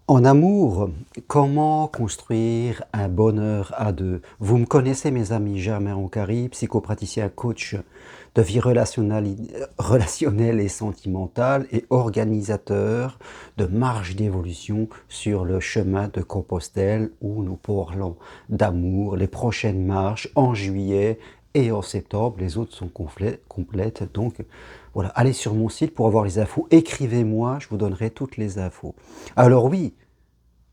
En amour, comment construire un bonheur à deux? Vous me connaissez, mes amis, Germain Roncary, psychopraticien coach de vie relationnelle et sentimentale et organisateur de marche d'évolution sur le chemin de Compostelle où nous parlons d'amour. Les prochaines marches en juillet et en septembre, les autres sont complètes. Donc voilà, allez sur mon site pour avoir les infos. Écrivez-moi, je vous donnerai toutes les infos. Alors oui,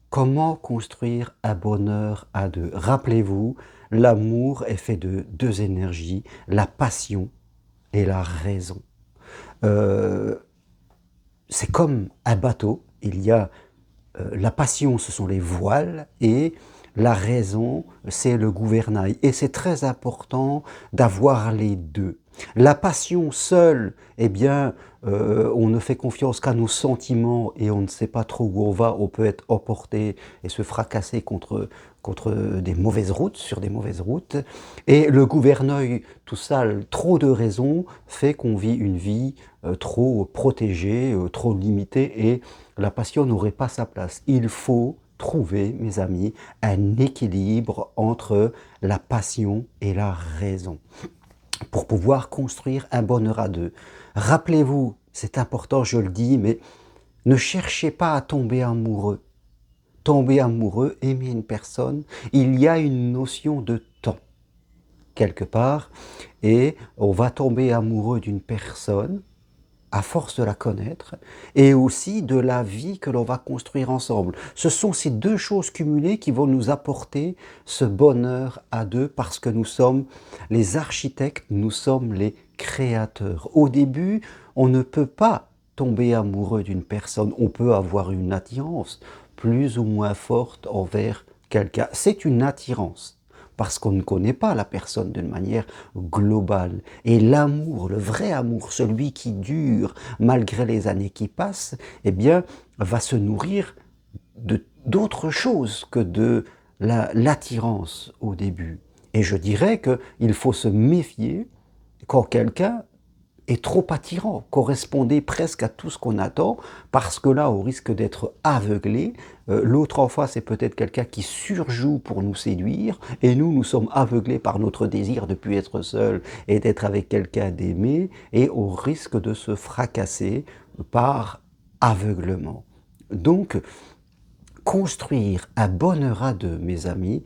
comment construire un bonheur à deux? Rappelez-vous, l'amour est fait de deux énergies, la passion et la raison. Euh, c'est comme un bateau, il y a la passion, ce sont les voiles, et la raison, c'est le gouvernail. Et c'est très important d'avoir les deux. La passion seule, eh bien, on ne fait confiance qu'à nos sentiments et on ne sait pas trop où on va. On peut être emporté et se fracasser contre des mauvaises routes, sur des mauvaises routes. Et le gouvernail, tout ça, trop de raisons, fait qu'on vit une vie trop protégée, trop limitée, et la passion n'aurait pas sa place. Il faut trouver, mes amis, un équilibre entre la passion et la raison pour pouvoir construire un bonheur à deux. Rappelez-vous, c'est important, je le dis, mais ne cherchez pas à tomber amoureux. Tomber amoureux, aimer une personne, il y a une notion de temps, quelque part, et on va tomber amoureux d'une personne à force de la connaître, et aussi de la vie que l'on va construire ensemble. Ce sont ces deux choses cumulées qui vont nous apporter ce bonheur à deux, parce que nous sommes les architectes, nous sommes les créateurs. Au début, on ne peut pas tomber amoureux d'une personne, on peut avoir une attirance plus ou moins forte envers quelqu'un. C'est une attirance, parce qu'on ne connaît pas la personne d'une manière globale. Et l'amour, le vrai amour, celui qui dure malgré les années qui passent, eh bien, va se nourrir d'autre chose que de l'attirance au début. Et je dirais qu'il faut se méfier quand quelqu'un est trop attirant, correspondait presque à tout ce qu'on attend, parce que là, on risque d'être aveuglé. L'autre en face, c'est peut-être quelqu'un qui surjoue pour nous séduire, et nous sommes aveuglés par notre désir de ne plus être seul et d'être avec quelqu'un d'aimé, et on risque de se fracasser par aveuglement. Donc, construire un bonheur à deux, mes amis,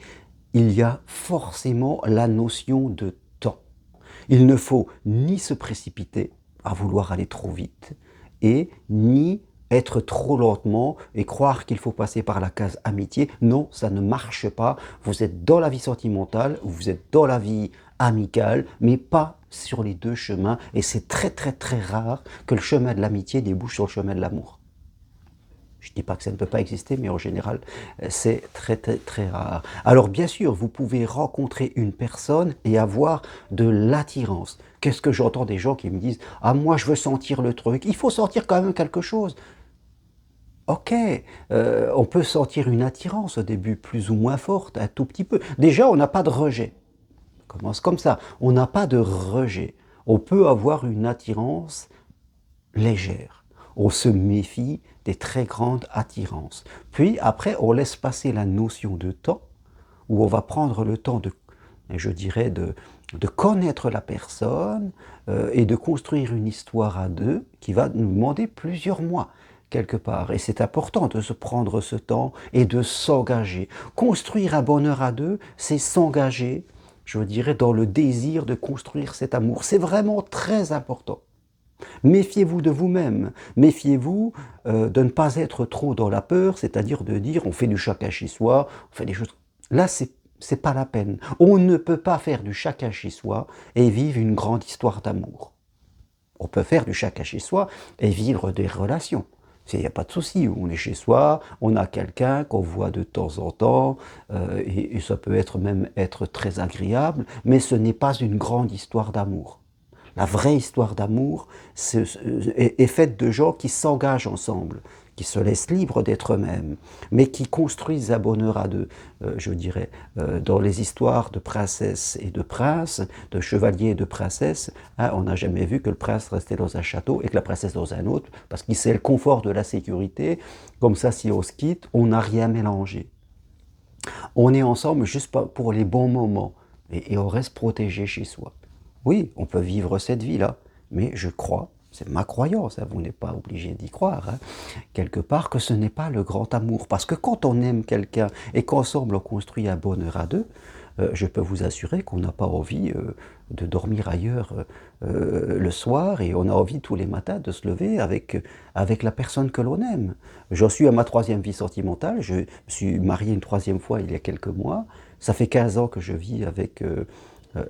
il y a forcément la notion de temps. Il ne faut ni se précipiter à vouloir aller trop vite, et ni être trop lentement et croire qu'il faut passer par la case amitié. Non, ça ne marche pas. Vous êtes dans la vie sentimentale, vous êtes dans la vie amicale, mais pas sur les deux chemins. Et c'est très très très rare que le chemin de l'amitié débouche sur le chemin de l'amour. Je ne dis pas que ça ne peut pas exister, mais en général, c'est très, très, très rare. Alors bien sûr, vous pouvez rencontrer une personne et avoir de l'attirance. Qu'est-ce que j'entends des gens qui me disent « Ah, moi, je veux sentir le truc. » Il faut sentir quand même quelque chose. Ok, on peut sentir une attirance au début, plus ou moins forte, un tout petit peu. Déjà, on n'a pas de rejet. On commence comme ça. On n'a pas de rejet. On peut avoir une attirance légère. On se méfie des très grandes attirances. Puis après, on laisse passer la notion de temps, où on va prendre le temps de, je dirais, de connaître la personne et de construire une histoire à deux qui va nous demander plusieurs mois quelque part. Et c'est important de se prendre ce temps et de s'engager. Construire un bonheur à deux, c'est s'engager, je dirais, dans le désir de construire cet amour. C'est vraiment très important. Méfiez-vous de vous-même, méfiez-vous de ne pas être trop dans la peur, c'est-à-dire de dire on fait du chacun chez soi, on fait des choses. Là, c'est pas la peine. On ne peut pas faire du chacun chez soi et vivre une grande histoire d'amour. On peut faire du chacun chez soi et vivre des relations. Il n'y a pas de souci, on est chez soi, on a quelqu'un qu'on voit de temps en temps, ça peut être même être très agréable, mais ce n'est pas une grande histoire d'amour. La vraie histoire d'amour est faite de gens qui s'engagent ensemble, qui se laissent libres d'être eux-mêmes, mais qui construisent un bonheur à deux. Je dirais, dans les histoires de princesses et de princes, de chevaliers et de princesses, hein, on n'a jamais vu que le prince restait dans un château et que la princesse dans un autre, parce qu'il sait le confort de la sécurité. Comme ça, si on se quitte, on n'a rien mélangé. On est ensemble juste pour les bons moments, et on reste protégé chez soi. Oui, on peut vivre cette vie-là, mais je crois, c'est ma croyance, hein, vous n'êtes pas obligé d'y croire, hein, quelque part, que ce n'est pas le grand amour. Parce que quand on aime quelqu'un et qu'ensemble on construit un bonheur à deux, je peux vous assurer qu'on n'a pas envie de dormir ailleurs le soir, et on a envie tous les matins de se lever avec la personne que l'on aime. J'en suis à ma 3e vie sentimentale, je me suis marié une 3e fois il y a quelques mois, ça fait 15 ans que je vis avec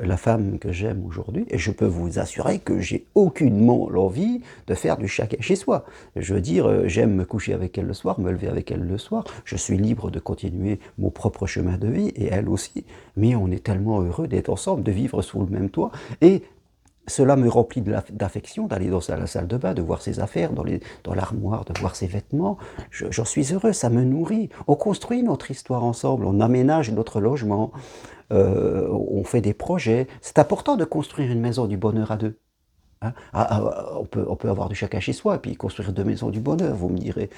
la femme que j'aime aujourd'hui, et je peux vous assurer que j'ai aucunement l'envie de faire du chacun chez soi. Je veux dire, j'aime me coucher avec elle le soir, me lever avec elle le soir, je suis libre de continuer mon propre chemin de vie, et elle aussi, mais on est tellement heureux d'être ensemble, de vivre sous le même toit, et cela me remplit d'affection d'aller dans la salle de bain, de voir ses affaires, dans l'armoire, de voir ses vêtements. J'en suis heureux, ça me nourrit. On construit notre histoire ensemble, on aménage notre logement, on fait des projets. C'est important de construire une maison du bonheur à deux. Hein. On peut avoir du chacun chez soi et puis construire 2 maisons du bonheur, vous me direz.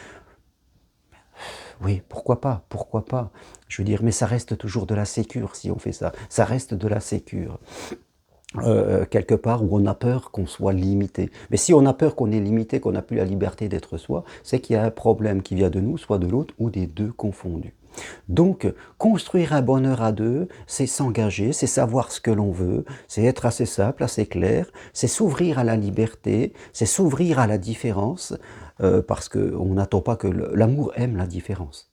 Oui, pourquoi pas, pourquoi pas. Je veux dire, mais ça reste toujours de la sécure si on fait ça. Ça reste de la sécure. Quelque part où on a peur qu'on soit limité. Mais si on a peur qu'on est limité, qu'on n'a plus la liberté d'être soi, c'est qu'il y a un problème qui vient de nous, soit de l'autre, ou des deux confondus. Donc, construire un bonheur à deux, c'est s'engager, c'est savoir ce que l'on veut, c'est être assez simple, assez clair, c'est s'ouvrir à la liberté, c'est s'ouvrir à la différence, parce qu'on n'attend pas que l'amour aime la différence.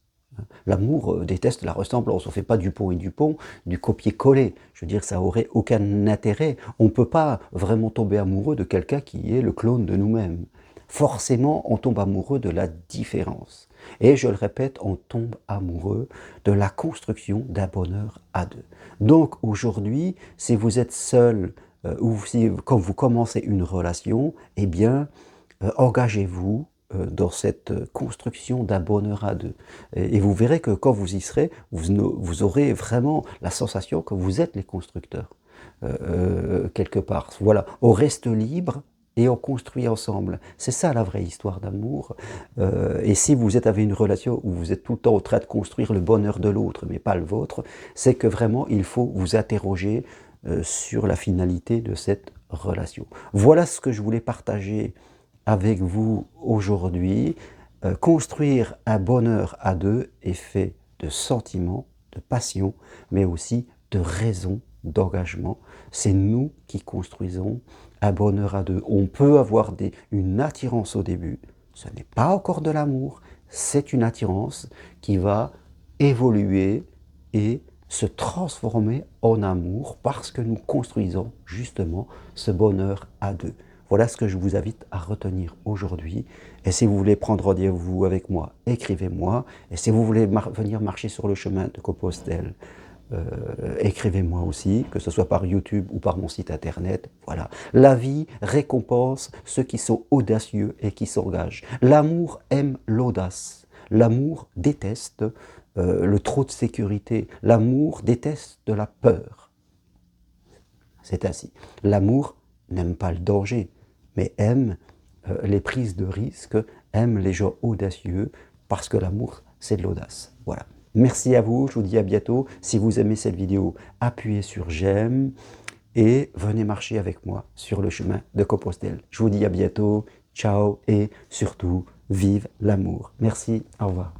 L'amour déteste la ressemblance. On ne fait pas Dupont et Dupont, du copier-coller. Je veux dire, ça n'aurait aucun intérêt. On ne peut pas vraiment tomber amoureux de quelqu'un qui est le clone de nous-mêmes. Forcément, on tombe amoureux de la différence. Et je le répète, on tombe amoureux de la construction d'un bonheur à deux. Donc aujourd'hui, si vous êtes seul, ou si, quand vous commencez une relation, eh bien, engagez-vous dans cette construction d'un bonheur à deux. Et vous verrez que quand vous y serez, vous aurez vraiment la sensation que vous êtes les constructeurs, quelque part. Voilà, on reste libre et on construit ensemble. C'est ça la vraie histoire d'amour. Et si vous êtes avec une relation où vous êtes tout le temps en train de construire le bonheur de l'autre, mais pas le vôtre, c'est que vraiment il faut vous interroger sur la finalité de cette relation. Voilà ce que je voulais partager avec vous aujourd'hui. Construire un bonheur à deux est fait de sentiments, de passion, mais aussi de raison, d'engagement. C'est nous qui construisons un bonheur à deux. On peut avoir une attirance au début, ce n'est pas encore de l'amour, c'est une attirance qui va évoluer et se transformer en amour parce que nous construisons justement ce bonheur à deux. Voilà ce que je vous invite à retenir aujourd'hui. Et si vous voulez prendre rendez-vous avec moi, écrivez-moi. Et si vous voulez venir marcher sur le chemin de Compostelle, écrivez-moi aussi, que ce soit par YouTube ou par mon site internet. Voilà. La vie récompense ceux qui sont audacieux et qui s'engagent. L'amour aime l'audace. L'amour déteste le trop de sécurité. L'amour déteste de la peur. C'est ainsi. L'amour n'aime pas le danger, mais aime les prises de risque, aime les gens audacieux, parce que l'amour, c'est de l'audace. Voilà. Merci à vous, je vous dis à bientôt. Si vous aimez cette vidéo, appuyez sur j'aime et venez marcher avec moi sur le chemin de Compostelle. Je vous dis à bientôt, ciao et surtout, vive l'amour. Merci, au revoir.